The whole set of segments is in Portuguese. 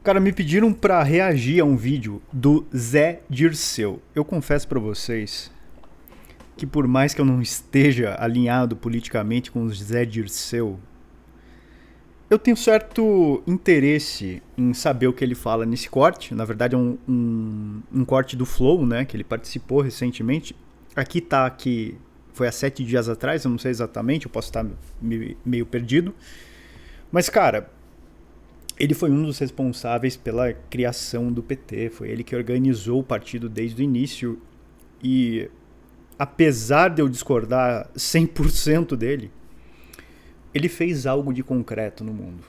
Cara, me pediram pra reagir a um vídeo do Zé Dirceu. Eu confesso pra vocês que por mais que eu não esteja alinhado politicamente com o Zé Dirceu, eu tenho certo interesse em saber o que ele fala nesse corte. Na verdade é um corte do Flow, né, que ele participou recentemente. Aqui tá que foi há 7 dias atrás, eu não sei exatamente, eu posso estar meio perdido. Mas, cara, ele foi um dos responsáveis pela criação do PT, foi ele que organizou o partido desde o início e, apesar de eu discordar 100% dele, ele fez algo de concreto no mundo,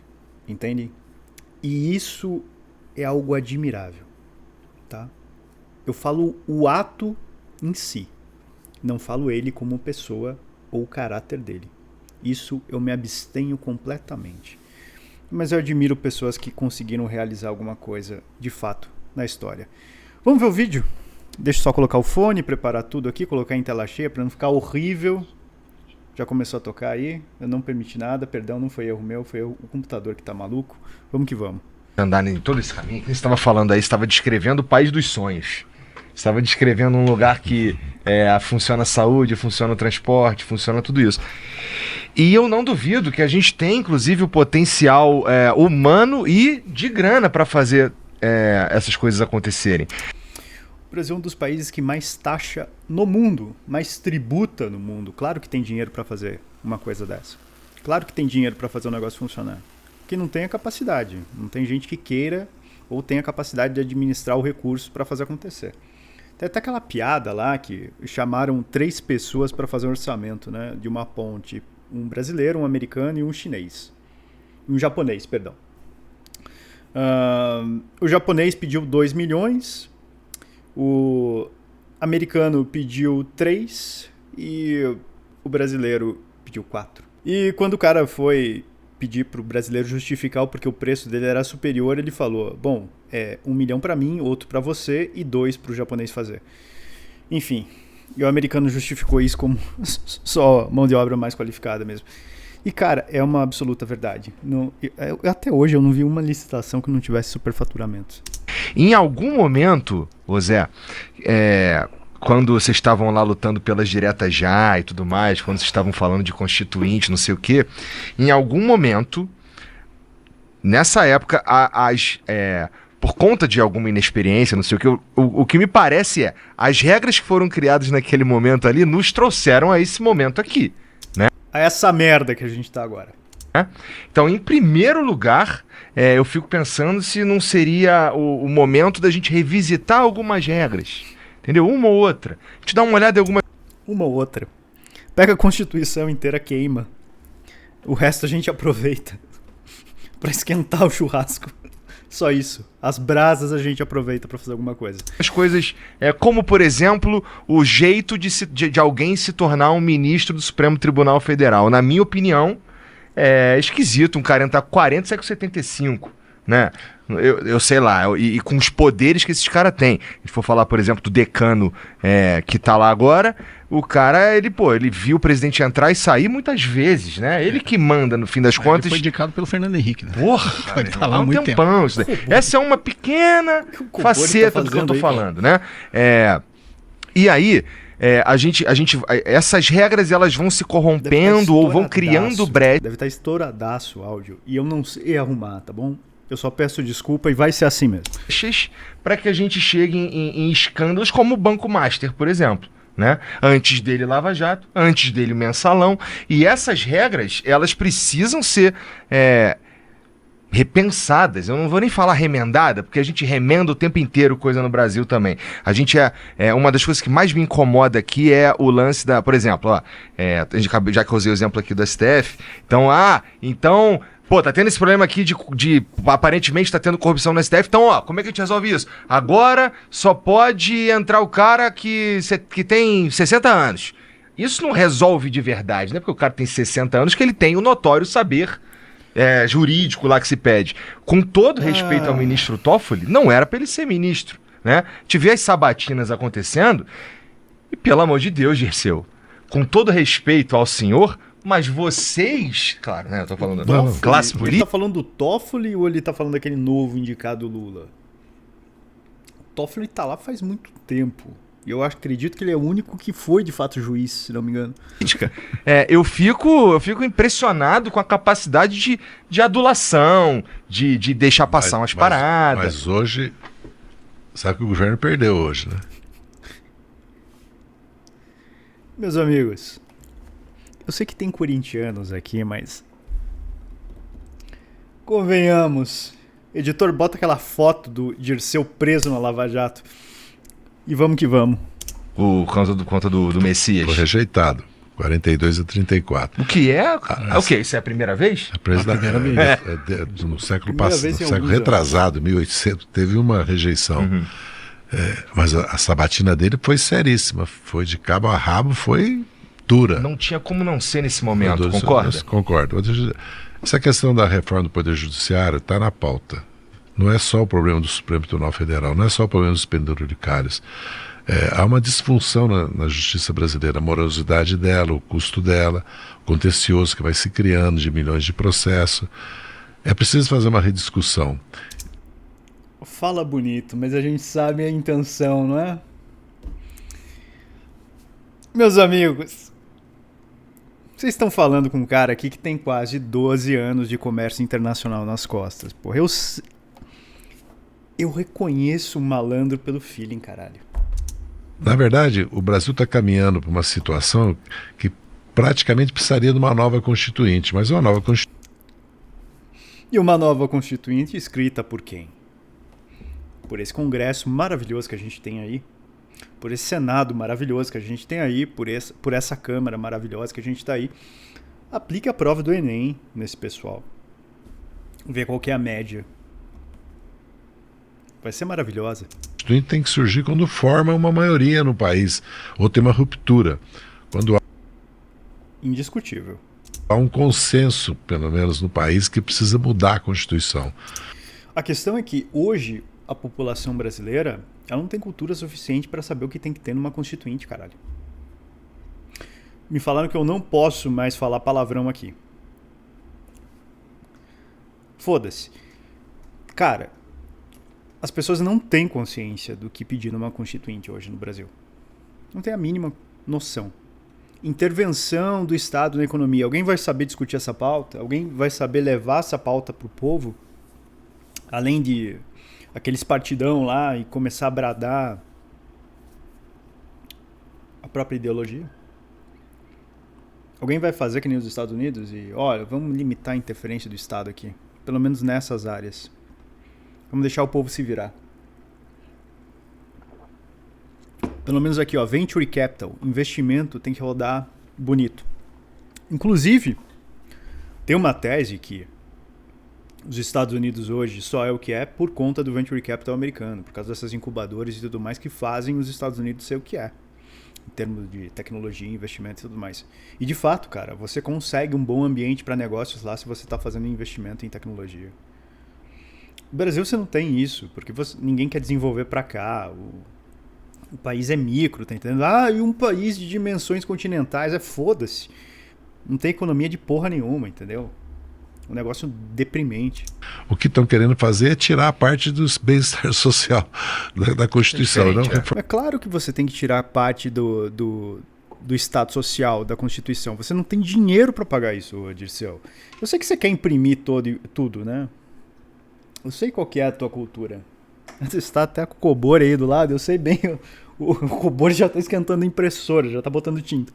entende? E isso é algo admirável, tá? Eu falo o ato em si, não falo ele como pessoa ou o caráter dele. Isso eu me abstenho completamente. Mas eu admiro pessoas que conseguiram realizar alguma coisa de fato na história. Vamos ver o vídeo? Deixa eu só colocar o fone, preparar tudo aqui, colocar em tela cheia para não ficar horrível. Já começou a tocar aí, eu não permiti nada, perdão, não foi erro meu, foi o computador que tá maluco. Vamos que vamos. Andar em todo esse caminho que você estava falando aí, estava descrevendo o país dos sonhos. Estava descrevendo um lugar que funciona a saúde, funciona o transporte, funciona tudo isso. E eu não duvido que a gente tem, inclusive, o potencial humano e de grana para fazer essas coisas acontecerem. O Brasil é um dos países que mais taxa no mundo, mais tributa no mundo. Claro que tem dinheiro para fazer uma coisa dessa. Claro que tem dinheiro para fazer o negócio funcionar. Que não tem a capacidade. Não tem gente que queira ou tenha a capacidade de administrar o recurso para fazer acontecer. Tem até aquela piada lá que chamaram 3 pessoas para fazer um orçamento, né, de uma ponte. Um brasileiro, um americano e um chinês. Um japonês, perdão. O japonês pediu 2 milhões, o americano pediu 3 e o brasileiro pediu 4. E quando o cara foi pedir pro brasileiro justificar porque o preço dele era superior, ele falou, bom, 1 milhão para mim, outro para você e 2 pro japonês fazer. Enfim, e o americano justificou isso como só mão de obra mais qualificada mesmo. E, cara, é uma absoluta verdade. Até hoje eu não vi uma licitação que não tivesse superfaturamento. Em algum momento, ô Zé, quando vocês estavam lá lutando pelas diretas já e tudo mais, quando vocês estavam falando de constituinte, não sei o quê, em algum momento, nessa época, por conta de alguma inexperiência, não sei o que, o que me parece as regras que foram criadas naquele momento ali nos trouxeram a esse momento aqui, né? A essa merda que a gente tá agora. Então, em primeiro lugar, eu fico pensando se não seria o momento da gente revisitar algumas regras, entendeu? Uma ou outra. A gente dá uma olhada em alguma... Uma ou outra. Pega a Constituição inteira, queima. O resto a gente aproveita pra esquentar o churrasco. Só isso. As brasas a gente aproveita pra fazer alguma coisa. As coisas, como por exemplo, o jeito de alguém se tornar um ministro do Supremo Tribunal Federal. Na minha opinião, é esquisito um cara entrar com 40 e sair com 75, né? Eu sei lá, e com os poderes que esses caras têm. Se for falar, por exemplo, do decano que tá lá agora, o cara, ele viu o presidente entrar e sair muitas vezes, né? Ele que manda, no fim das contas. Ele foi indicado pelo Fernando Henrique, né? Porra, Pode falar há muito tempo. Essa é uma pequena faceta do que eu tô falando, né? E aí, essas regras elas vão se corrompendo ou vão criando brecha. Deve estar estouradaço o áudio. E eu não sei arrumar, tá bom? Eu só peço desculpa e vai ser assim mesmo. Para que a gente chegue em escândalos como o Banco Master, por exemplo. Né? Antes dele Lava Jato, antes dele Mensalão. E essas regras, elas precisam ser repensadas. Eu não vou nem falar remendada, porque a gente remenda o tempo inteiro coisa no Brasil também. A gente uma das coisas que mais me incomoda aqui é o lance da... Por exemplo, já que eu usei o exemplo aqui do STF, então... Pô, tá tendo esse problema aqui de aparentemente tá tendo corrupção no STF, então, como é que a gente resolve isso? Agora só pode entrar o cara que tem 60 anos. Isso não resolve de verdade, né? Porque o cara tem 60 anos que ele tem o notório saber jurídico lá que se pede. Com todo respeito ao ministro Toffoli, não era pra ele ser ministro, né? Tive as sabatinas acontecendo e, pelo amor de Deus, Dirceu, com todo respeito ao senhor, Mas vocês, claro, né? Eu tô falando Classe política. Ele tá falando do Toffoli ou ele tá falando daquele novo indicado Lula? O Toffoli tá lá faz muito tempo. E eu acredito que ele é o único que foi de fato juiz, se não me engano. Eu fico impressionado com a capacidade de adulação, de deixar passar umas paradas. Mas hoje, sabe que o governo perdeu hoje, né? Meus amigos, eu sei que tem corintianos aqui, mas convenhamos. Editor, bota aquela foto do Dirceu preso na Lava Jato. E vamos que vamos. Conta do Messias. Foi rejeitado. 42-34. O que é? O que? Isso é a primeira vez? A primeira vez. No século passado, no século retrasado, 1800, teve uma rejeição. Uhum. Mas a sabatina dele foi seríssima. Foi de cabo a rabo, foi dura. Não tinha como não ser nesse momento, concorda? Concordo. Essa questão da reforma do Poder Judiciário está na pauta. Não é só o problema do Supremo Tribunal Federal, não é só o problema dos penduricários. Há uma disfunção na justiça brasileira, a morosidade dela, o custo dela, o contencioso que vai se criando de milhões de processos. É preciso fazer uma rediscussão. Fala bonito, mas a gente sabe a intenção, não é? Meus amigos, vocês estão falando com um cara aqui que tem quase 12 anos de comércio internacional nas costas. Porra, eu reconheço o malandro pelo feeling, caralho. Na verdade, o Brasil está caminhando para uma situação que praticamente precisaria de uma nova constituinte, mas uma nova constituinte. E uma nova constituinte escrita por quem? Por esse Congresso maravilhoso que a gente tem aí, por esse Senado maravilhoso que a gente tem aí, por essa Câmara maravilhosa que a gente está aí. Aplique a prova do Enem nesse pessoal. Vê qual que é a média. Vai ser maravilhosa. A gente tem que surgir quando forma uma maioria no país, ou tem uma ruptura. Quando há indiscutível. Há um consenso, pelo menos no país, que precisa mudar a Constituição. A questão é que hoje a população brasileira ela não tem cultura suficiente para saber o que tem que ter numa constituinte, caralho. Me falaram que eu não posso mais falar palavrão aqui. Foda-se. Cara, as pessoas não têm consciência do que pedir numa constituinte hoje no Brasil. Não tem a mínima noção. Intervenção do Estado na economia. Alguém vai saber discutir essa pauta? Alguém vai saber levar essa pauta pro povo? Além de aqueles partidão lá e começar a bradar a própria ideologia? Alguém vai fazer que nem os Estados Unidos e, olha, vamos limitar a interferência do Estado aqui. Pelo menos nessas áreas. Vamos deixar o povo se virar. Pelo menos aqui, ó, Venture Capital, investimento tem que rodar bonito. Inclusive, tem uma tese que os Estados Unidos hoje só é o que é por conta do Venture Capital americano, por causa dessas incubadoras e tudo mais que fazem os Estados Unidos ser o que é, em termos de tecnologia, investimento e tudo mais. E de fato, cara, você consegue um bom ambiente para negócios lá se você está fazendo investimento em tecnologia. No Brasil você não tem isso, porque ninguém quer desenvolver para cá. O país é micro, tá entendendo? E um país de dimensões continentais foda-se. Não tem economia de porra nenhuma, entendeu? Um negócio deprimente. O que estão querendo fazer é tirar a parte dos bem-estar social da Constituição. Não? É claro que você tem que tirar parte do Estado Social da Constituição. Você não tem dinheiro para pagar isso, Dirceu. Eu sei que você quer imprimir tudo, né? Eu sei qual que é a tua cultura. Você está até com o Cobor aí do lado, eu sei bem. O Cobor já está esquentando a impressora, já está botando tinta.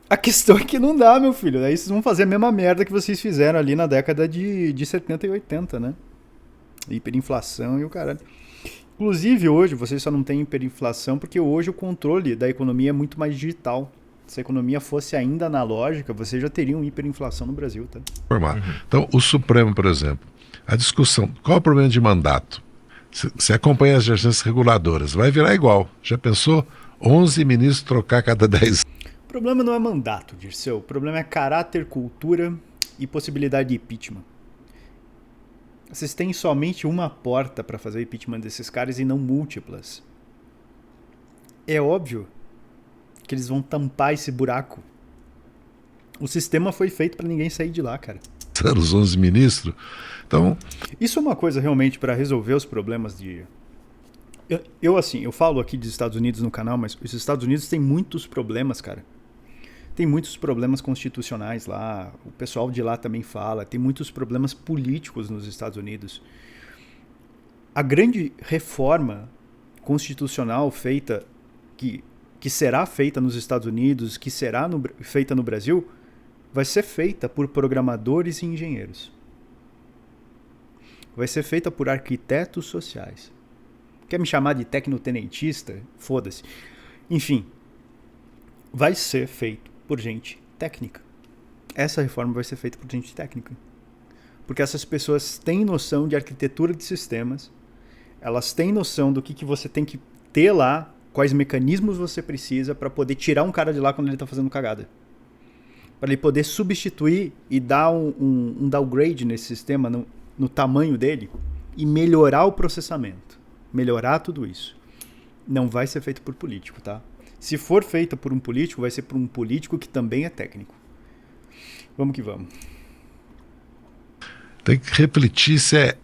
A questão é que não dá, meu filho. Aí vocês vão fazer a mesma merda que vocês fizeram ali na década de 70 e 80, né? Hiperinflação e o caralho. Inclusive hoje vocês só não têm hiperinflação porque hoje o controle da economia é muito mais digital. Se a economia fosse ainda analógica, vocês já teriam hiperinflação no Brasil, tá? Então, o Supremo, por exemplo, a discussão, qual é o problema de mandato? Você acompanha as agências reguladoras, vai virar igual. Já pensou? 11 ministros trocar cada 10. O problema não é mandato, Dirceu. O problema é caráter, cultura e possibilidade de impeachment. Vocês têm somente uma porta para fazer o impeachment desses caras e não múltiplas. É óbvio que eles vão tampar esse buraco. O sistema foi feito para ninguém sair de lá, cara. Os 11 ministros. Então, isso é uma coisa realmente para resolver os problemas de... Eu falo aqui dos Estados Unidos no canal, mas os Estados Unidos têm muitos problemas, cara. Tem muitos problemas constitucionais lá. O pessoal de lá também fala. Tem muitos problemas políticos nos Estados Unidos. A grande reforma constitucional feita, que será feita nos Estados Unidos, que será feita no Brasil, vai ser feita por programadores e engenheiros. Vai ser feita por arquitetos sociais. Quer me chamar de tecnotenentista? Foda-se. Enfim, vai ser feito por gente técnica. Essa reforma vai ser feita por gente técnica. Porque essas pessoas têm noção de arquitetura de sistemas, elas têm noção do que você tem que ter lá, quais mecanismos você precisa para poder tirar um cara de lá quando ele está fazendo cagada. Para ele poder substituir e dar um downgrade nesse sistema, no tamanho dele, e melhorar o processamento. Melhorar tudo isso. Não vai ser feito por político, tá? Se for feita por um político, vai ser por um político que também é técnico. Vamos que vamos. Tem que refletir se é...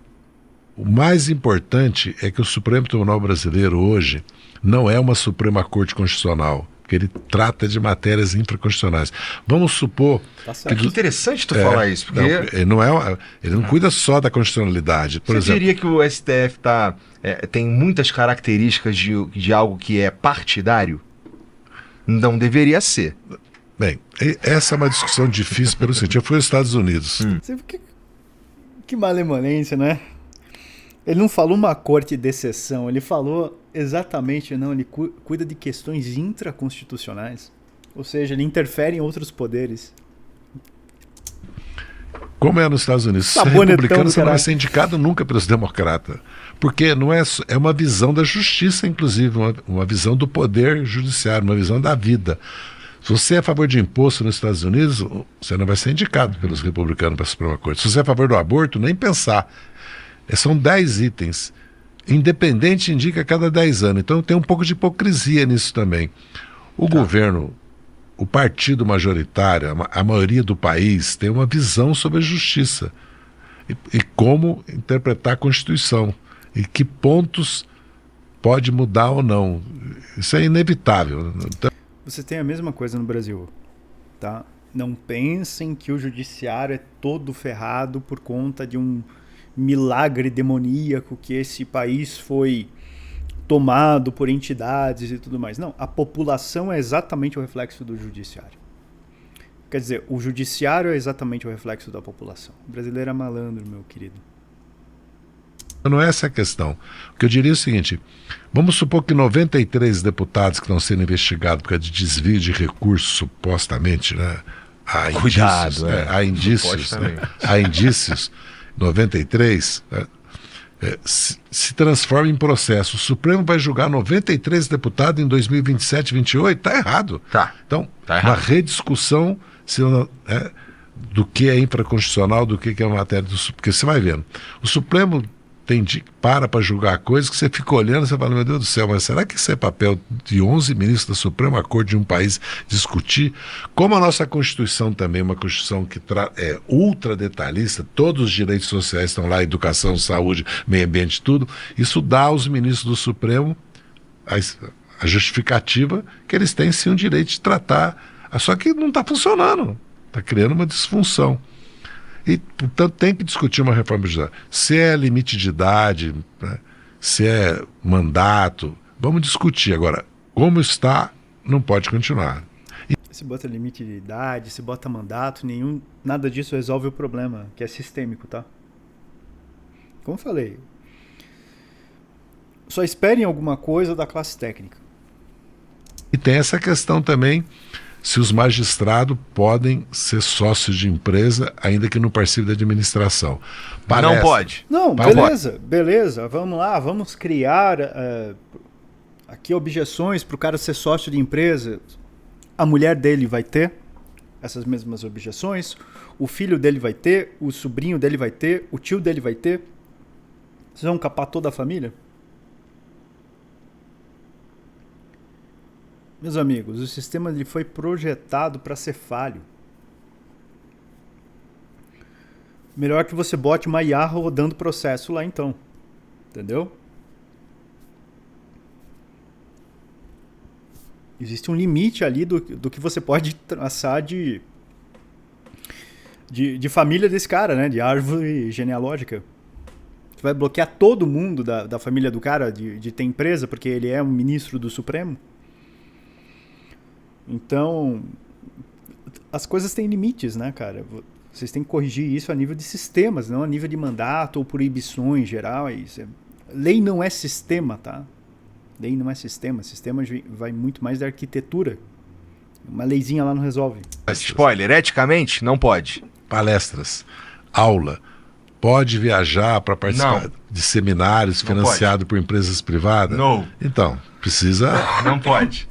O mais importante é que o Supremo Tribunal Brasileiro hoje não é uma Suprema Corte Constitucional, porque ele trata de matérias infraconstitucionais. Vamos supor... Tá que interessante tu falar isso, porque... Ele não cuida só da constitucionalidade. Por exemplo, diria que o STF tem muitas características de algo que é partidário? Não deveria ser. Bem, essa é uma discussão difícil pelo seguinte: eu fui aos Estados Unidos. Que malemolência, né? Ele não falou uma corte de exceção, ele falou exatamente, ele cuida de questões intraconstitucionais. Ou seja, ele interfere em outros poderes. Como é nos Estados Unidos, se é republicano, você não vai ser indicado nunca pelos democratas. Porque não é uma visão da justiça, inclusive, uma visão do poder judiciário, uma visão da vida. Se você é a favor de imposto nos Estados Unidos, você não vai ser indicado pelos republicanos para a Suprema Corte. Se você é a favor do aborto, nem pensar. São 10 itens. Independente indica a cada 10 anos. Então tem um pouco de hipocrisia nisso também. O governo, o partido majoritário, a maioria do país tem uma visão sobre a justiça e como interpretar a Constituição e que pontos pode mudar ou não. Isso é inevitável. Então... Você tem a mesma coisa no Brasil, tá? Não pensem que o judiciário é todo ferrado por conta de um milagre demoníaco que esse país foi tomado por entidades e tudo mais. Não, a população é exatamente o reflexo do judiciário. Quer dizer, o judiciário é exatamente o reflexo da população. O brasileiro é malandro, meu querido. Não é essa a questão. O que eu diria é o seguinte: vamos supor que 93 deputados que estão sendo investigados por causa de desvio de recursos, supostamente, né? Cuidado, há indícios, há indícios, 93, se transforma em processo. O Supremo vai julgar 93 deputados em 2027, 2028? Está errado. Então, uma rediscussão do que é infraconstitucional, do que é matéria do Supremo. Porque você vai vendo, o Supremo para julgar coisas que você fica olhando e você fala: meu Deus do céu, mas será que isso é papel de 11 ministros da Suprema Corte de um país discutir? Como a nossa Constituição também é uma Constituição que é ultra detalhista, todos os direitos sociais estão lá, educação, saúde, meio ambiente, tudo, isso dá aos ministros do Supremo a justificativa que eles têm sim o direito de tratar, só que não está funcionando, está criando uma disfunção. E, portanto, tem que discutir uma reforma judiciária. Se é limite de idade, né? Se é mandato, vamos discutir. Agora, como está, não pode continuar. Se bota limite de idade, se bota mandato, nada disso resolve o problema, que é sistêmico, tá? Como eu falei, só esperem alguma coisa da classe técnica. E tem essa questão também, se os magistrados podem ser sócios de empresa, ainda que não participem da administração. Não pode. Não, beleza. Vamos lá, vamos criar aqui objeções para o cara ser sócio de empresa. A mulher dele vai ter essas mesmas objeções, o filho dele vai ter, o sobrinho dele vai ter, o tio dele vai ter. Vocês vão capar toda a família? Meus amigos, o sistema ele foi projetado para ser falho. Melhor que você bote uma IA rodando processo lá então. Entendeu? Existe um limite ali do que você pode traçar de família desse cara, né? De árvore genealógica. Você vai bloquear todo mundo da família do cara de ter empresa porque ele é um ministro do Supremo? Então, as coisas têm limites, né, cara? Vocês têm que corrigir isso a nível de sistemas, não a nível de mandato ou proibições gerais. Lei não é sistema, tá? Lei não é sistema. Sistema vai muito mais da arquitetura. Uma leizinha lá não resolve. Spoiler, eticamente, não pode. Palestras, aula. Pode viajar para participar de seminários financiados por empresas privadas? Não. Então, precisa... Não pode.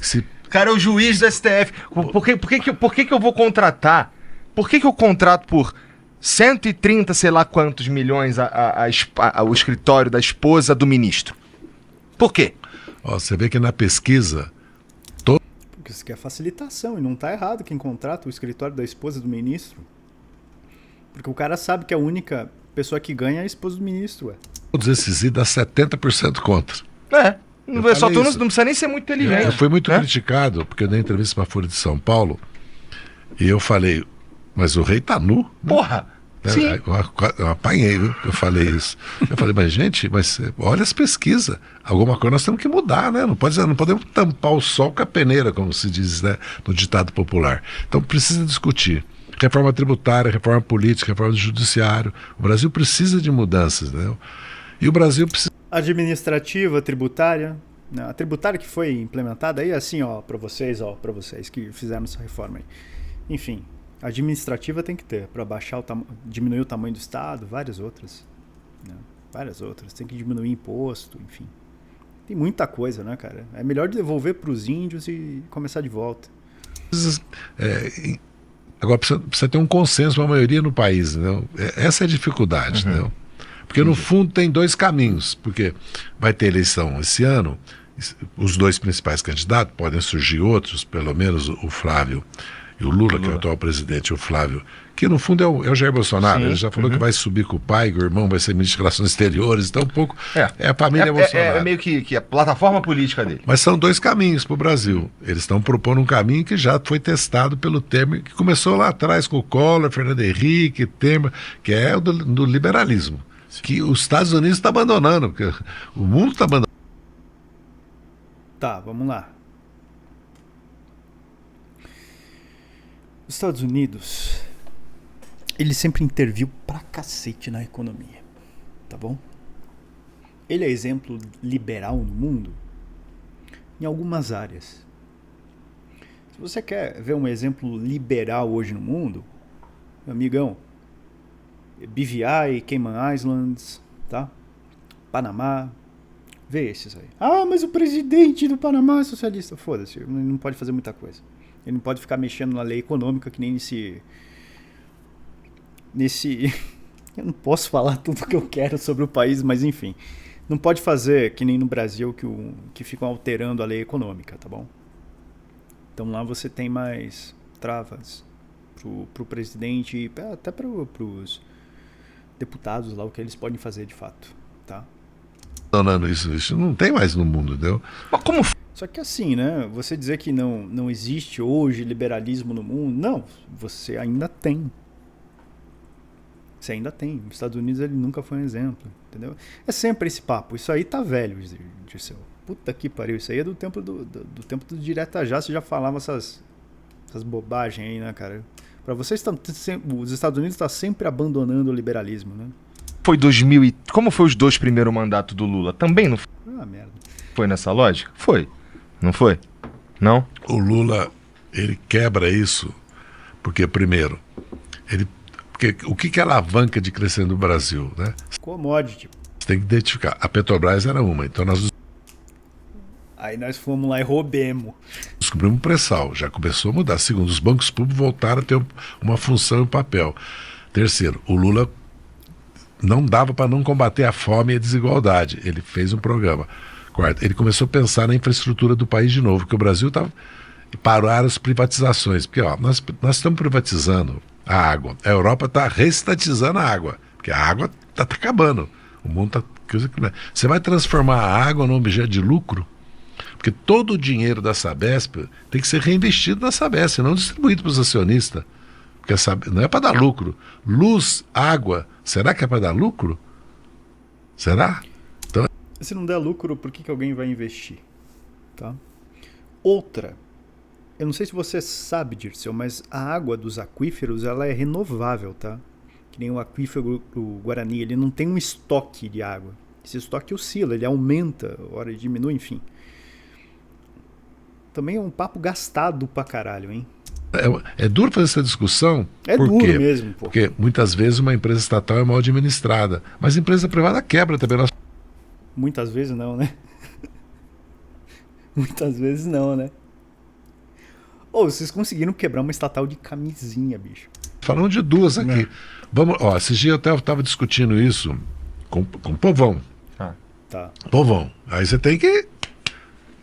Cara, é o juiz do STF. Por que eu vou contratar? Por que eu contrato por 130, sei lá quantos milhões o escritório da esposa do ministro? Por quê? Ó, você vê que na pesquisa... Porque isso aqui é facilitação, e não está errado quem contrata o escritório da esposa do ministro. Porque o cara sabe que a única pessoa que ganha é a esposa do ministro. Todos esses dá 70% contra. Não precisa nem ser muito inteligente. Eu fui muito criticado, porque eu dei entrevista para a Folha de São Paulo, e eu falei, mas o rei tá nu. Porra! Sim. Eu apanhei, viu? Eu falei isso. Eu falei, mas gente, olha as pesquisas. Alguma coisa nós temos que mudar, né? Não podemos tampar o sol com a peneira, como se diz, né, no ditado popular. Então precisa discutir. Reforma tributária, reforma política, reforma do judiciário. O Brasil precisa de mudanças, né? E o Brasil precisa... Administrativa, tributária. A tributária que foi implementada aí, assim, para vocês que fizeram essa reforma aí. Enfim, administrativa tem que ter, para diminuir o tamanho do Estado, várias outras. Né? Várias outras. Tem que diminuir imposto, enfim. Tem muita coisa, né, cara? É melhor devolver para os índios e começar de volta. Agora precisa ter um consenso para a maioria no país, né? Essa é a dificuldade, né? Porque no fundo tem dois caminhos, porque vai ter eleição esse ano, os dois principais candidatos, podem surgir outros, pelo menos o Flávio e o Lula, que é o atual presidente, o Flávio, que no fundo é o Jair Bolsonaro. Sim. Ele já falou que vai subir com o pai, que o irmão vai ser ministro de Relações Exteriores, então um pouco é a família Bolsonaro. É meio que a plataforma política dele. Mas são dois caminhos para o Brasil. Eles estão propondo um caminho que já foi testado pelo Temer, que começou lá atrás com o Collor, Fernando Henrique, Temer, que é o do liberalismo. Que os Estados Unidos estão abandonando, porque o mundo está abandonando. Tá, vamos lá. Os Estados Unidos, ele sempre interviu pra cacete na economia, tá bom? Ele é exemplo liberal no mundo em algumas áreas. Se você quer ver um exemplo liberal hoje no mundo, meu amigão, BVI, Cayman Islands, tá? Panamá, vê esses aí. Ah, mas o presidente do Panamá é socialista. Foda-se, ele não pode fazer muita coisa. Ele não pode ficar mexendo na lei econômica que nem nesse... Eu não posso falar tudo o que eu quero sobre o país, mas enfim. Não pode fazer que nem no Brasil que ficam alterando a lei econômica, tá bom? Então lá você tem mais travas pro presidente e até pros deputados lá, o que eles podem fazer de fato, tá? Não, isso não tem mais no mundo, entendeu? Mas como... Só que assim, né? Você dizer que não existe hoje liberalismo no mundo, não, você ainda tem. Você ainda tem. Os Estados Unidos ele nunca foi um exemplo, entendeu? É sempre esse papo. Isso aí tá velho, Dirceu. Puta que pariu. Isso aí é do tempo do tempo do Direta Já. Você já falava essas bobagens aí, né, cara? Pra vocês, os Estados Unidos estão sempre abandonando o liberalismo, né? Como foi os dois primeiros mandatos do Lula? Também não foi? Ah, merda. Foi nessa lógica? Foi. Não foi? Não? O Lula, ele quebra isso porque, primeiro, o que é alavanca de crescer no Brasil, né? Commodity. Você tem que identificar. A Petrobras era uma, então nós... Aí nós fomos lá e roubemos. Descobrimos um pré-sal, já começou a mudar. Segundo, os bancos públicos voltaram a ter uma função e um papel. Terceiro, o Lula não dava para não combater a fome e a desigualdade. Ele fez um programa. Quarto, ele começou a pensar na infraestrutura do país de novo, porque o Brasil estava... Pararam as privatizações, porque nós estamos privatizando a água. A Europa está reestatizando a água, porque a água está acabando. O mundo está... Você vai transformar a água num objeto de lucro? Porque todo o dinheiro da Sabesp tem que ser reinvestido na Sabesp, não distribuído para os acionistas. Porque não é para dar lucro. Luz, água, será que é para dar lucro? Será? Então... Se não der lucro, por que alguém vai investir? Tá? Outra, eu não sei se você sabe, Dirceu, mas a água dos aquíferos ela é renovável, tá? Que nem o aquífero do Guarani, ele não tem um estoque de água. Esse estoque oscila, ele aumenta, hora diminui, enfim. Também é um papo gastado pra caralho, hein? É duro fazer essa discussão. Por duro quê? Mesmo, pô. Porque muitas vezes uma empresa estatal é mal administrada, mas a empresa privada quebra também. Muitas vezes não, né? Muitas vezes não, né? Vocês conseguiram quebrar uma estatal de camisinha, bicho. Falando de duas aqui. Vamos, esses dias eu estava discutindo isso com o povão. Tá. Povão. Aí você tem que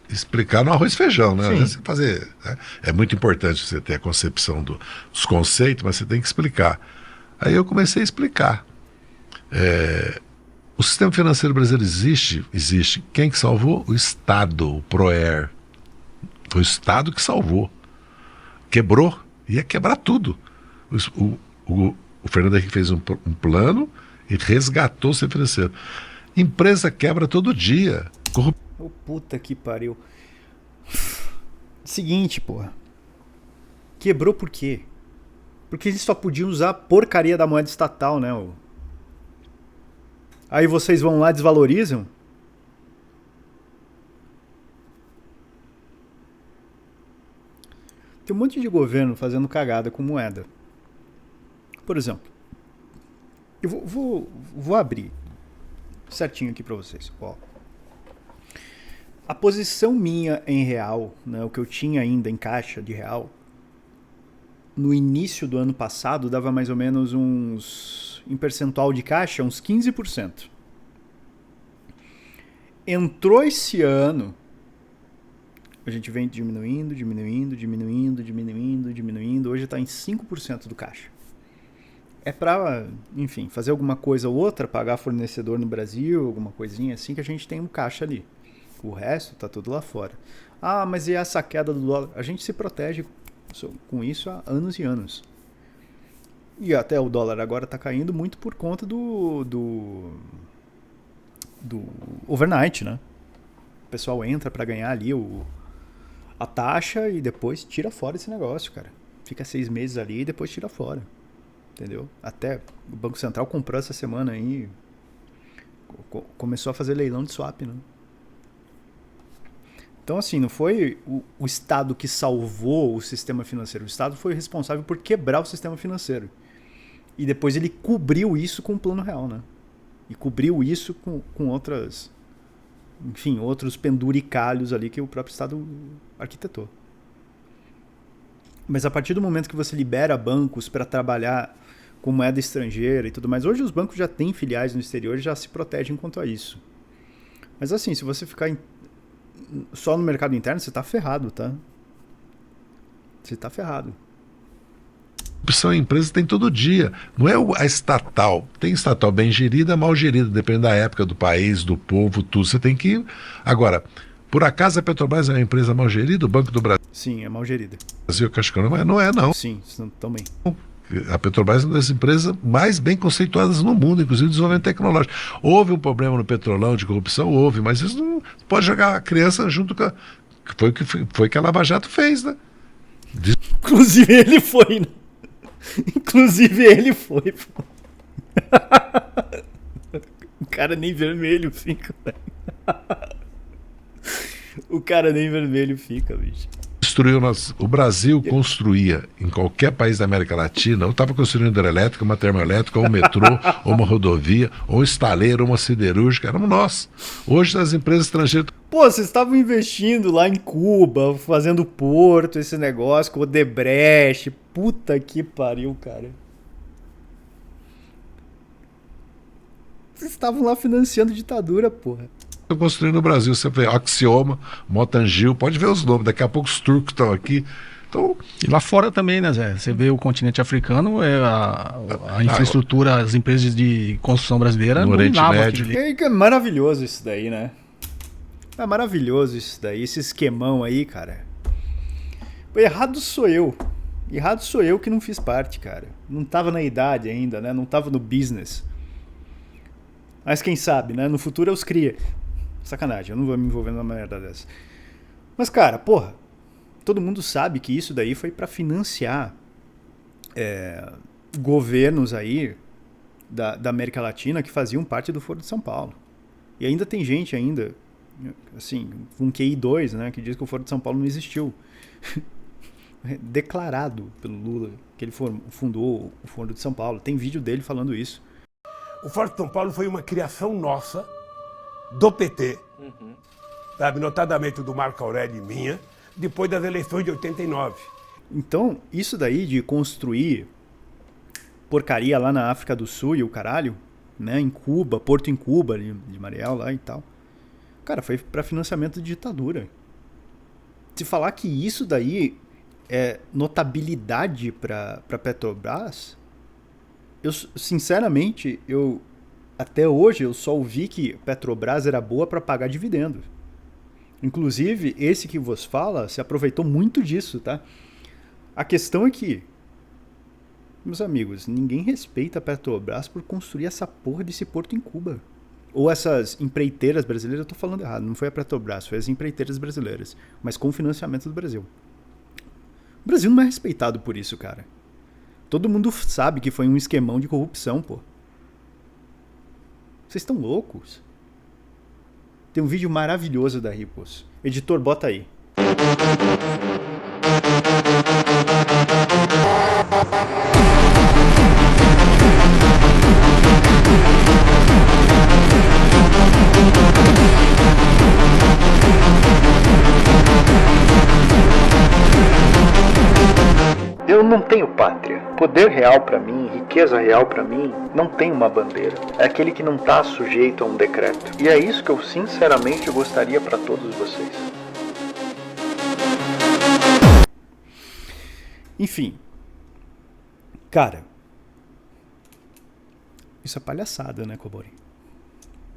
explicar no arroz e feijão, né? Às vezes você fazer, né? É muito importante você ter a concepção dos conceitos, mas você tem que explicar. Aí eu comecei a explicar. O sistema financeiro brasileiro existe. Quem que salvou? O Estado, o PROER. Foi o Estado que salvou. Quebrou, ia quebrar tudo. O Fernando Henrique fez um plano e resgatou o sistema financeiro. Empresa quebra todo dia. Puta que pariu. Seguinte, porra. Quebrou por quê? Porque eles só podiam usar a porcaria da moeda estatal, né? Aí vocês vão lá e desvalorizam? Tem um monte de governo fazendo cagada com moeda. Por exemplo, eu vou abrir certinho aqui pra vocês. A posição minha em real, né, o que eu tinha ainda em caixa de real, no início do ano passado dava mais ou menos em percentual de caixa, uns 15%. Entrou esse ano, a gente vem diminuindo, hoje está em 5% do caixa. É para, enfim, fazer alguma coisa ou outra, pagar fornecedor no Brasil, alguma coisinha assim, que a gente tem um caixa ali. O resto tá tudo lá fora. Mas e essa queda do dólar? A gente se protege com isso há anos e anos. E até o dólar agora tá caindo muito por conta do overnight, né? O pessoal entra para ganhar ali a taxa e depois tira fora esse negócio, cara. Fica 6 meses ali e depois tira fora. Entendeu? Até o Banco Central comprou essa semana aí. Começou a fazer leilão de swap, né? Então, assim, não foi o Estado que salvou o sistema financeiro. O Estado foi responsável por quebrar o sistema financeiro. E depois ele cobriu isso com o Plano Real, né? E cobriu isso com outras... Enfim, outros penduricalhos ali que o próprio Estado arquitetou. Mas a partir do momento que você libera bancos para trabalhar com moeda estrangeira e tudo mais... Hoje os bancos já têm filiais no exterior e já se protegem quanto a isso. Mas assim, se você ficar só no mercado interno, você tá ferrado, tá? Você tá ferrado. Opção em empresa tem todo dia. Não é a estatal. Tem estatal bem gerida, mal gerida, depende da época, do país, do povo, tudo. Você tem que... Agora, por acaso a Petrobras é uma empresa mal gerida? O Banco do Brasil? Sim, é mal gerida. Brasil, acho que não é, não. Sim, também. A Petrobras é uma das empresas mais bem conceituadas no mundo, inclusive desenvolvimento tecnológico. Houve um problema no Petrolão de corrupção? Houve, mas isso não pode jogar a criança junto com a... Foi que a Lava Jato fez, né? Inclusive ele foi, né? Inclusive ele foi, pô. O cara nem vermelho fica, velho. O cara nem vermelho fica, bicho. O Brasil construía em qualquer país da América Latina, ou estava construindo hidrelétrica, uma termoelétrica, ou um metrô, ou uma rodovia, ou um estaleiro, ou uma siderúrgica, éramos nós. Hoje as empresas estrangeiras... Pô, vocês estavam investindo lá em Cuba, fazendo porto, esse negócio com o Odebrecht. Puta que pariu, cara. Vocês estavam lá financiando ditadura, porra. Estou construindo no Brasil, você vê Axioma, Motangil, pode ver os nomes, daqui a pouco os turcos estão aqui Então, e lá fora também, né, Zé? Você vê o continente africano, a infraestrutura, as empresas de construção brasileira no Oriente dominavam Médio. aquilo ali. É maravilhoso isso daí, né? É maravilhoso isso daí, esse esquemão aí, cara. Errado sou eu. Errado sou eu que não fiz parte, cara. Não tava na idade ainda, né? Não tava no business. Mas quem sabe, né? No futuro eu os cria. Sacanagem, eu não vou me envolver numa merda dessa. Mas, cara, porra, todo mundo sabe que isso daí foi pra financiar governos aí da América Latina que faziam parte do Foro de São Paulo. E ainda tem gente ainda, assim, com QI 2, né, que diz que o Foro de São Paulo não existiu. Declarado pelo Lula que ele fundou o Foro de São Paulo. Tem vídeo dele falando isso. O Foro de São Paulo foi uma criação nossa, do PT, sabe, notadamente do Marco Aurélio e minha, depois das eleições de 89. Então, isso daí de construir porcaria lá na África do Sul e o caralho, né, em Cuba, Porto em Cuba, de Mariel lá e tal, cara, foi para financiamento de ditadura. Se falar que isso daí é notabilidade para Petrobras, eu sinceramente, até hoje eu só ouvi que Petrobras era boa para pagar dividendo. Inclusive, esse que vos fala se aproveitou muito disso, tá? A questão é que, meus amigos, ninguém respeita a Petrobras por construir essa porra desse porto em Cuba. Ou essas empreiteiras brasileiras, eu tô falando errado, não foi a Petrobras, foi as empreiteiras brasileiras, mas com financiamento do Brasil. O Brasil não é respeitado por isso, cara. Todo mundo sabe que foi um esquemão de corrupção, pô. Vocês estão loucos? Tem um vídeo maravilhoso da Ripos. Editor, bota aí. Eu não tenho pátria. Poder real pra mim, riqueza real pra mim, não tem uma bandeira. É aquele que não tá sujeito a um decreto. E é isso que eu sinceramente gostaria pra todos vocês. Enfim. Cara. Isso é palhaçada, né, Cobori?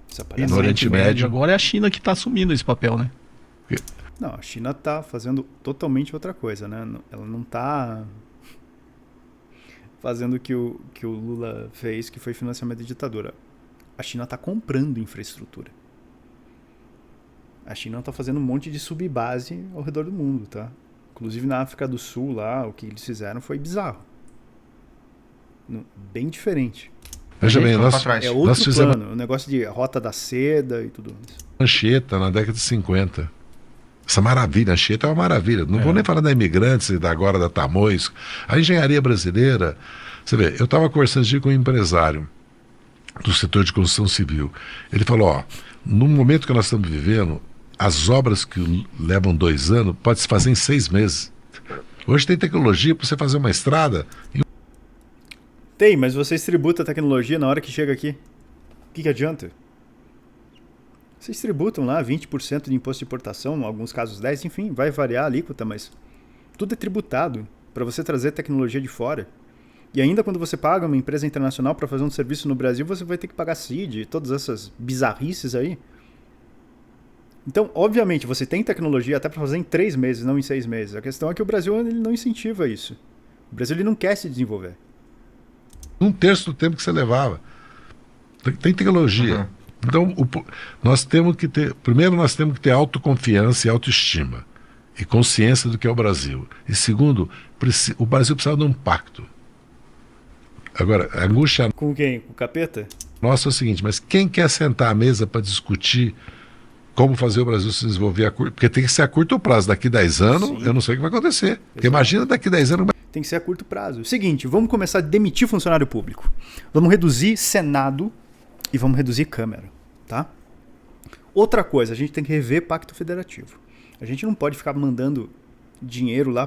Isso é palhaçada. No Oriente Médio. Agora é a China que está assumindo esse papel, né? Não, a China tá fazendo totalmente outra coisa, né? Ela não tá fazendo o que o Lula fez, que foi financiamento de ditadura. A China tá comprando infraestrutura. A China tá fazendo um monte de subbase ao redor do mundo, tá? Inclusive na África do Sul, lá, o que eles fizeram foi bizarro. Bem diferente. Veja bem, É outro plano, o negócio de Rota da Seda e tudo mais. Anchieta, na década de 50. Essa maravilha, Anchieta é uma maravilha. Não vou nem falar da Imigrantes e agora da Tamoios. A engenharia brasileira, você vê, eu estava conversando esse dia com um empresário do setor de construção civil. Ele falou, ó, no momento que nós estamos vivendo, as obras que levam 2 anos, pode se fazer em 6 meses. Hoje tem tecnologia para você fazer uma estrada. Tem, mas vocês tributam a tecnologia na hora que chega aqui. O que adianta? Vocês tributam lá 20% de imposto de importação, em alguns casos 10%, enfim, vai variar a alíquota, mas tudo é tributado para você trazer tecnologia de fora. E ainda quando você paga uma empresa internacional para fazer um serviço no Brasil, você vai ter que pagar CID, todas essas bizarrices aí. Então, obviamente, você tem tecnologia até para fazer em 3 meses, não em 6 meses. A questão é que o Brasil ele não incentiva isso. O Brasil ele não quer se desenvolver. 1/3 do tempo que você levava. Tem tecnologia. Então, nós temos que ter... Primeiro, nós temos que ter autoconfiança e autoestima. E consciência do que é o Brasil. E segundo, o Brasil precisa de um pacto. Agora, a angústia... Com quem? Com o capeta? Nossa é o seguinte, mas quem quer sentar à mesa para discutir como fazer o Brasil se desenvolver a curto... Porque tem que ser a curto prazo. Daqui 10 anos, eu não sei o que vai acontecer. Porque imagina daqui 10 anos... Tem que ser a curto prazo. Seguinte, vamos começar a demitir funcionário público. Vamos reduzir Senado e vamos reduzir Câmara, tá? Outra coisa, a gente tem que rever Pacto Federativo. A gente não pode ficar mandando dinheiro lá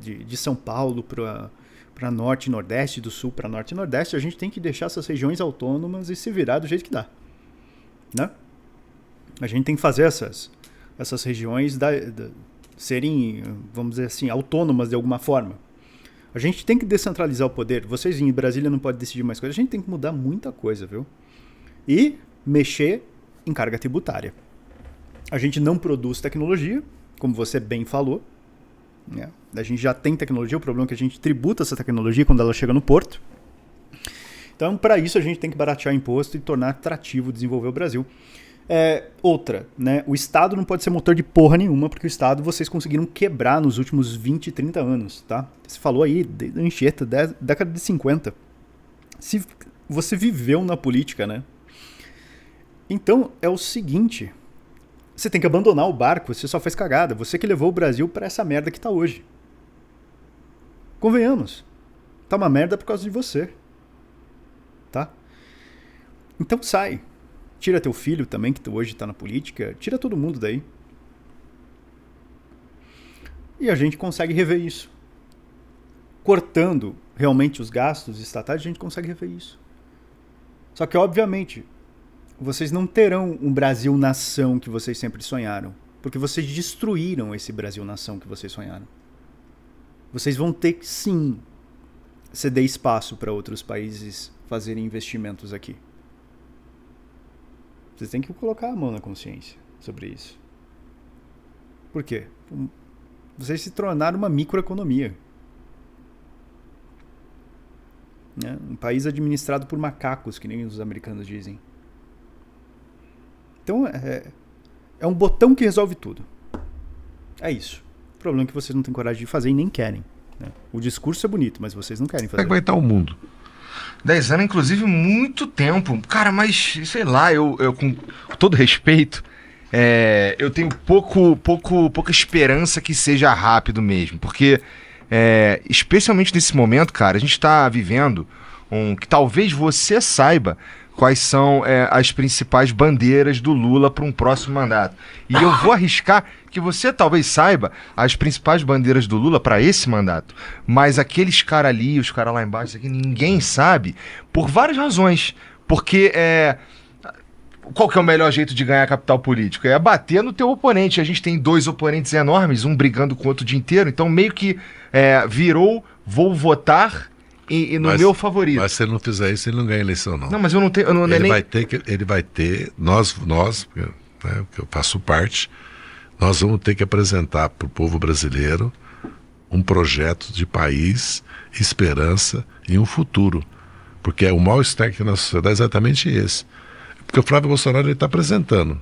de São Paulo para Norte e Nordeste, do Sul para Norte e Nordeste. A gente tem que deixar essas regiões autônomas e se virar do jeito que dá, né? A gente tem que fazer essas regiões serem, vamos dizer assim, autônomas de alguma forma. A gente tem que descentralizar o poder. Vocês em Brasília não podem decidir mais coisas. A gente tem que mudar muita coisa, viu? E mexer em carga tributária. A gente não produz tecnologia, como você bem falou. Né? A gente já tem tecnologia, o problema é que a gente tributa essa tecnologia quando ela chega no porto. Então, para isso, a gente tem que baratear imposto e tornar atrativo desenvolver o Brasil. Outra, né? O Estado não pode ser motor de porra nenhuma, porque o Estado vocês conseguiram quebrar nos últimos 20, 30 anos, tá? Você falou aí, da Anchieta, década de 50. Se você viveu na política, né? Então, é o seguinte, você tem que abandonar o barco, você só fez cagada, você que levou o Brasil para essa merda que tá hoje. Convenhamos, tá uma merda por causa de você, tá? Então sai. Tira teu filho também, que hoje está na política. Tira todo mundo daí. E a gente consegue rever isso. Cortando realmente os gastos estatais, a gente consegue rever isso. Só que, obviamente, vocês não terão um Brasil-nação que vocês sempre sonharam. Porque vocês destruíram esse Brasil-nação que vocês sonharam. Vocês vão ter que, sim, ceder espaço para outros países fazerem investimentos aqui. Vocês têm que colocar a mão na consciência sobre isso. Por quê? Vocês se tornaram uma microeconomia. Né? Um país administrado por macacos, que nem os americanos dizem. Então, é um botão que resolve tudo. É isso. O problema é que vocês não têm coragem de fazer e nem querem. Né? O discurso é bonito, mas vocês não querem fazer. Como é que vai estar o mundo? 10 anos, inclusive, muito tempo. Cara, mas, sei lá, eu com todo respeito, eu tenho pouca esperança que seja rápido mesmo. Porque, especialmente nesse momento, cara, a gente tá vivendo que talvez você saiba quais são as principais bandeiras do Lula para um próximo mandato. E eu vou arriscar que você talvez saiba as principais bandeiras do Lula para esse mandato. Mas aqueles caras ali, os caras lá embaixo, isso aqui, ninguém sabe, por várias razões. Porque qual que é o melhor jeito de ganhar capital político? É bater no teu oponente. A gente tem dois oponentes enormes, um brigando com o outro o dia inteiro. Então meio que virou, vou votar e no meu favorito. Mas se ele não fizer isso, ele não ganha eleição, não. Não, mas eu não tenho... Ele vai ter, nós, né, que eu faço parte, nós vamos ter que apresentar para o povo brasileiro um projeto de país, esperança e um futuro. Porque o mal-estar que na sociedade é exatamente esse. Porque o Flávio Bolsonaro está apresentando.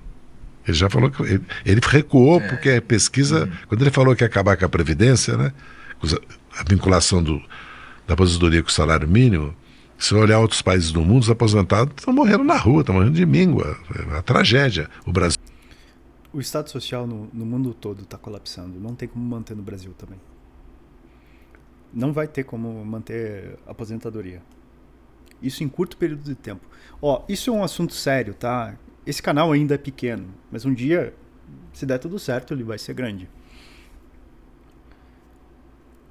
Ele já falou que... Ele recuou porque a pesquisa... Quando ele falou que ia acabar com a Previdência, né, a vinculação da aposentadoria com o salário mínimo, se olhar outros países do mundo, os aposentados estão morrendo na rua, estão morrendo de míngua. É uma tragédia. O Brasil... O Estado Social no mundo todo está colapsando. Não tem como manter no Brasil também. Não vai ter como manter a aposentadoria. Isso em curto período de tempo. Isso é um assunto sério, tá? Esse canal ainda é pequeno, mas um dia, se der tudo certo, ele vai ser grande.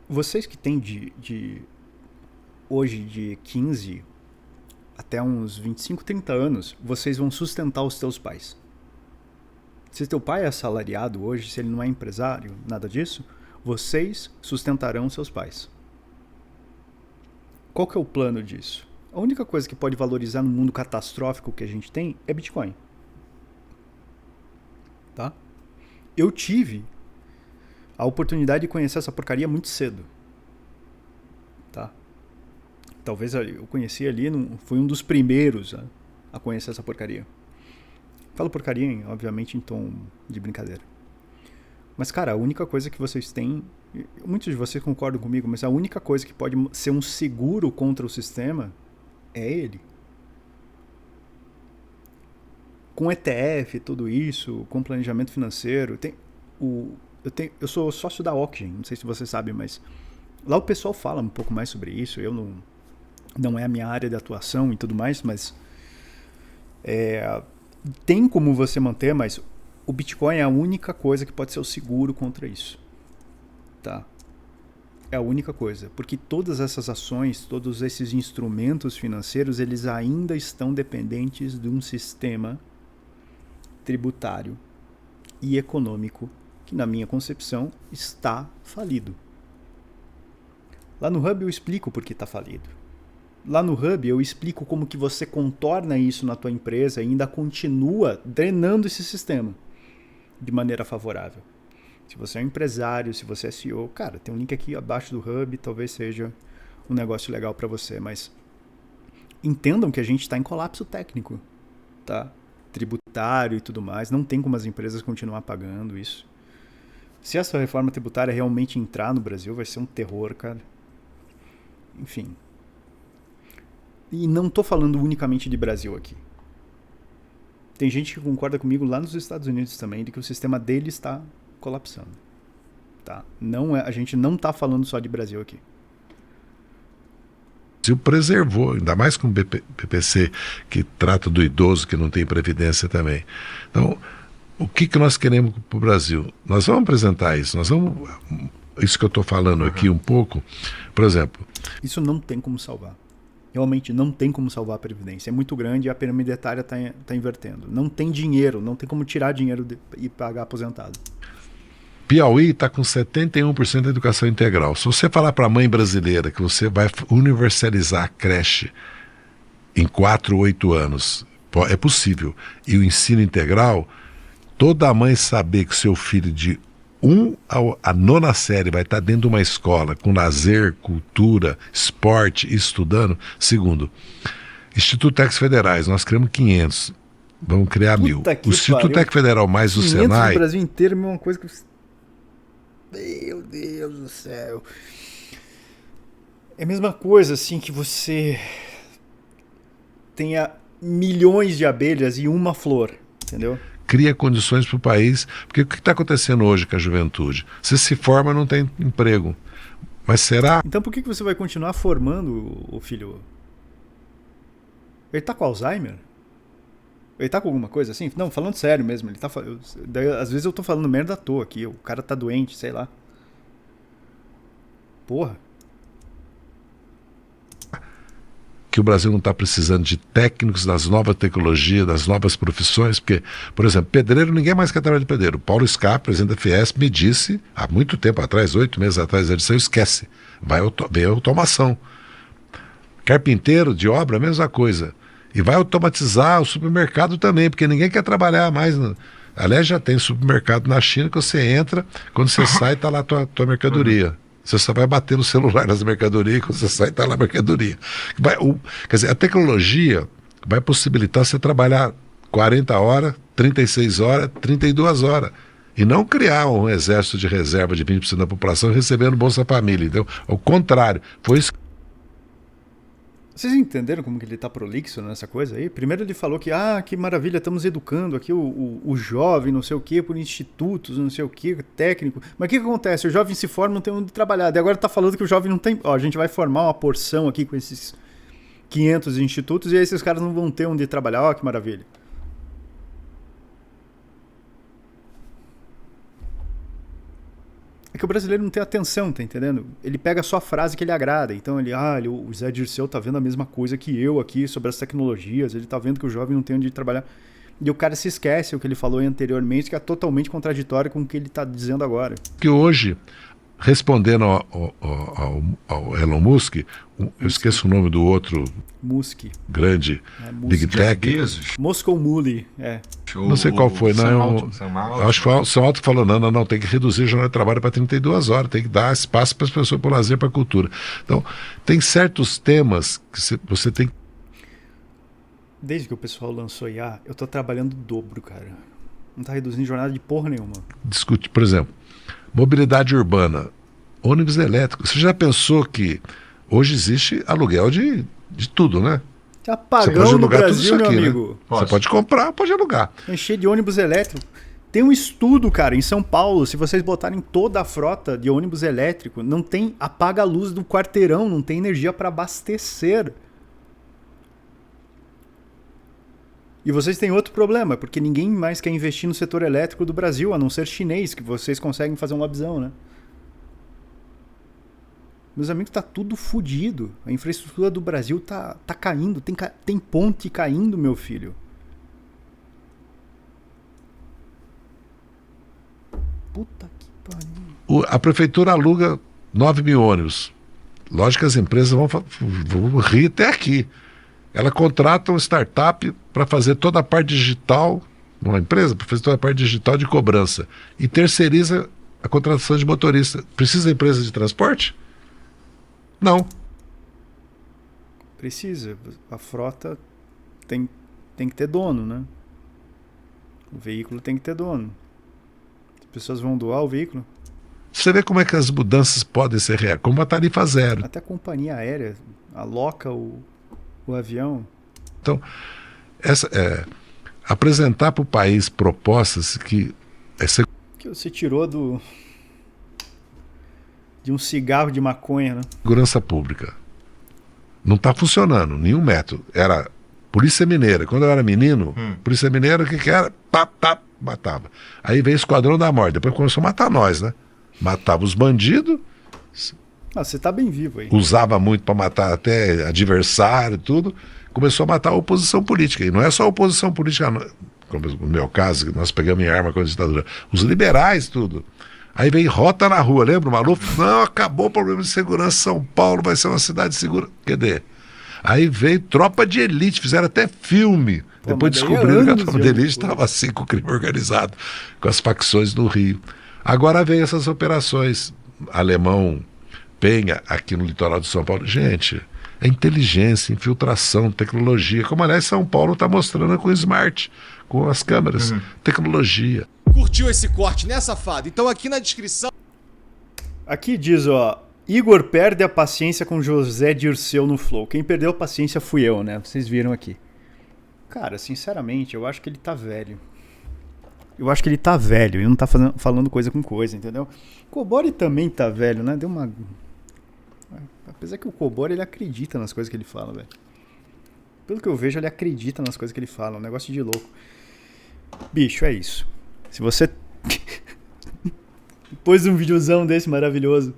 Vocês que têm hoje de 15 até uns 25, 30 anos, vocês vão sustentar os teus pais. Se teu pai é assalariado hoje, se ele não é empresário, nada disso, vocês sustentarão seus pais. Qual que é o plano disso? A única coisa que pode valorizar no mundo catastrófico que a gente tem é Bitcoin. Tá? Eu tive a oportunidade de conhecer essa porcaria muito cedo. Tá? Talvez eu conheci ali, fui um dos primeiros a conhecer essa porcaria. Falo porcaria, obviamente, em tom de brincadeira. Mas, cara, a única coisa que vocês têm... Muitos de vocês concordam comigo, mas a única coisa que pode ser um seguro contra o sistema é ele. Com ETF, tudo isso, com planejamento financeiro... Eu sou sócio da Oxygen, não sei se você sabe, mas... Lá o pessoal fala um pouco mais sobre isso. Eu não é a minha área de atuação e tudo mais, mas... Tem como você manter, mas o Bitcoin é a única coisa que pode ser o seguro contra isso. Tá? É a única coisa. Porque todas essas ações, todos esses instrumentos financeiros, eles ainda estão dependentes de um sistema tributário e econômico que, na minha concepção, está falido. Lá no Hub eu explico por que está falido. Lá no Hub eu explico como que você contorna isso na tua empresa e ainda continua drenando esse sistema de maneira favorável. Se você é um empresário, se você é CEO, cara, tem um link aqui abaixo do Hub, talvez seja um negócio legal para você, mas entendam que a gente está em colapso técnico, tá? Tributário e tudo mais, não tem como as empresas continuar pagando isso. Se essa reforma tributária realmente entrar no Brasil, vai ser um terror, cara. Enfim. E não tô falando unicamente de Brasil aqui. Tem gente que concorda comigo lá nos Estados Unidos também, de que o sistema dele está colapsando. Tá? Não é, a gente não tá falando só de Brasil aqui. O Brasil preservou, ainda mais com o PPC, que trata do idoso, que não tem previdência também. Então, o que nós queremos para o Brasil? Nós vamos apresentar isso, isso que eu estou falando aqui um pouco, por exemplo. Isso não tem como salvar. Realmente não tem como salvar a Previdência. É muito grande e a pirâmide etária está invertendo. Não tem dinheiro, não tem como tirar dinheiro e pagar aposentado. Piauí está com 71% de educação integral. Se você falar para a mãe brasileira que você vai universalizar a creche em 4 ou 8 anos, é possível. E o ensino integral, toda mãe saber que seu filho de 1 à 9ª série vai estar dentro de uma escola com lazer, cultura, esporte, estudando. Segundo, Instituto Técnicos Federais, nós criamos 500, vamos criar 1.000. O Instituto Técnico Federal mais o Senai... no Brasil inteiro é uma coisa que... Meu Deus do céu. É a mesma coisa assim que você tenha milhões de abelhas e uma flor, entendeu? Cria condições para o país, porque o que está acontecendo hoje com a juventude? Você se forma, não tem emprego. Mas será? Então por que você vai continuar formando o filho? Ele está com Alzheimer? Ele tá com alguma coisa assim? Não, falando sério mesmo. Ele tá, às vezes eu tô falando merda à toa aqui. O cara tá doente, sei lá. Porra. Que o Brasil não está precisando de técnicos das novas tecnologias, das novas profissões, porque, por exemplo, pedreiro, ninguém mais quer trabalhar de pedreiro. Paulo Scar, presidente da Fiesp, me disse, há muito tempo atrás, 8 meses atrás, ele disse, esquece, vem automação. Carpinteiro de obra, a mesma coisa. E vai automatizar o supermercado também, porque ninguém quer trabalhar mais. Aliás, já tem supermercado na China que você entra, quando você sai, está lá a tua mercadoria. Você só vai bater no celular nas mercadorias, quando você sai, está lá a mercadoria. Quer dizer, a tecnologia vai possibilitar você trabalhar 40 horas, 36 horas, 32 horas. E não criar um exército de reserva de 20% da população recebendo Bolsa Família. Então, ao contrário, foi isso. Vocês entenderam como que ele tá prolixo nessa coisa aí? Primeiro ele falou que maravilha, estamos educando aqui o jovem, não sei o que, por institutos, não sei o que, técnico. Mas o que acontece? O jovem se forma, não tem onde trabalhar. E agora tá falando que o jovem não tem... Ó, a gente vai formar uma porção aqui com esses 500 institutos e aí esses caras não vão ter onde trabalhar. Ó, que maravilha. É que o brasileiro não tem atenção, tá entendendo? Ele pega só a frase que ele agrada. Então o Zé Dirceu tá vendo a mesma coisa que eu aqui sobre as tecnologias, ele tá vendo que o jovem não tem onde trabalhar. E o cara se esquece o que ele falou anteriormente, que é totalmente contraditório com o que ele tá dizendo agora. Que hoje, respondendo ao Elon Musk, eu esqueço o nome do outro grande Big Tech. Moscow Mule, Não sei qual foi, não. Acho que o São Alto falou, não, tem que reduzir a jornada de trabalho para 32 horas, tem que dar espaço para as pessoas, para o lazer, para a cultura. Então, tem certos temas que você tem que... Desde que o pessoal lançou IA, eu tô trabalhando o dobro, cara. Não tá reduzindo jornada de porra nenhuma. Discute, por exemplo, mobilidade urbana, ônibus elétrico. Você já pensou que hoje existe aluguel de tudo, né? Tem apagão no Brasil, meu amigo. Né? Você pode comprar, pode alugar. Encher de ônibus elétrico. Tem um estudo, cara, em São Paulo, se vocês botarem toda a frota de ônibus elétrico, não tem, apaga a luz do quarteirão, não tem energia para abastecer. E vocês têm outro problema, porque ninguém mais quer investir no setor elétrico do Brasil, a não ser chinês, que vocês conseguem fazer um lobzão, né? Meus amigos, tá tudo fodido. A infraestrutura do Brasil tá caindo. Tem ponte caindo, meu filho. Puta que pariu. A prefeitura aluga 9 mil ônibus. Lógico que as empresas vão rir até aqui. Ela contrata uma startup para fazer toda a parte digital, uma empresa para fazer toda a parte digital de cobrança, e terceiriza a contratação de motorista. Precisa de empresa de transporte? Não. Precisa. A frota tem que ter dono, né? O veículo tem que ter dono. As pessoas vão doar o veículo. Você vê como é que as mudanças podem ser reais, como a tarifa zero. Até a companhia aérea aloca o avião. Então, apresentar para o país propostas que Que você tirou de um cigarro de maconha, né? segurança pública. Não está funcionando, nenhum método. Era Polícia Mineira. Quando eu era menino, Polícia Mineira, o que era? Pá, matava. Aí veio Esquadrão da Morte. Depois começou a matar nós, né? Matava os bandidos. Você tá bem vivo aí. Usava muito para matar até adversário e tudo. Começou a matar a oposição política. E não é só a oposição política, como no meu caso, que nós pegamos em arma com a ditadura. Os liberais, tudo. Aí veio Rota na Rua, lembra o Maluf? Não, acabou o problema de segurança, São Paulo vai ser uma cidade segura. Cadê? Aí veio Tropa de Elite, fizeram até filme. Depois descobriram que a Tropa de Elite estava assim com o crime organizado, com as facções do Rio. Agora veio essas operações, Alemão, Penha, aqui no litoral de São Paulo. Gente, é inteligência, infiltração, tecnologia, como aliás São Paulo está mostrando com o Smart, com as câmeras, tecnologia. Curtiu esse corte, né, safado? Então aqui na descrição... Aqui diz, ó, Igor perde a paciência com José Dirceu no Flow. Quem perdeu a paciência fui eu, né? Vocês viram aqui. Cara, sinceramente, eu acho que ele tá velho. Eu acho que ele tá velho e não tá falando coisa com coisa, entendeu? O Cobori também tá velho, né? Deu uma... Apesar que o Cobori, ele acredita nas coisas que ele fala, velho. Pelo que eu vejo, ele acredita nas coisas que ele fala. Um negócio de louco. Bicho, é isso. Se você... Depois de um videozão desse maravilhoso,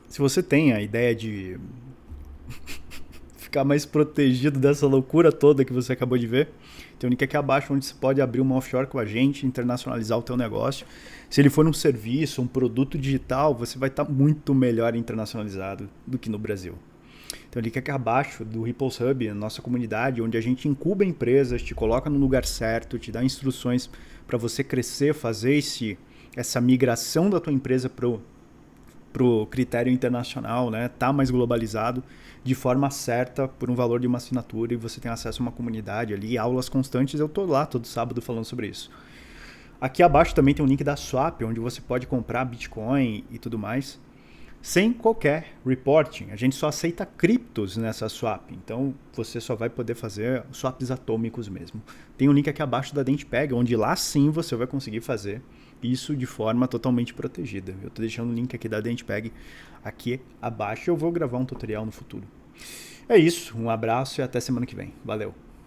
se você tem a ideia de ficar mais protegido dessa loucura toda que você acabou de ver, tem um link aqui abaixo onde você pode abrir uma offshore com a gente, internacionalizar o teu negócio. Se ele for um serviço, um produto digital, você vai estar muito melhor internacionalizado do que no Brasil. Tem um link aqui abaixo do Ripples Hub, a nossa comunidade, onde a gente incuba empresas, te coloca no lugar certo, te dá instruções para você crescer, fazer essa migração da tua empresa pro critério internacional, né? Tá mais globalizado de forma certa por um valor de uma assinatura, e você tem acesso a uma comunidade ali, aulas constantes. Eu tô lá todo sábado falando sobre isso. Aqui abaixo também tem um link da Swap, onde você pode comprar Bitcoin e tudo mais sem qualquer reporting. A gente só aceita criptos nessa swap, então você só vai poder fazer swaps atômicos mesmo. Tem um link aqui abaixo da DentPeg, onde lá sim você vai conseguir fazer isso de forma totalmente protegida. Eu estou deixando o link aqui da DentPeg aqui abaixo. Eu vou gravar um tutorial no futuro. É isso, um abraço e até semana que vem. Valeu!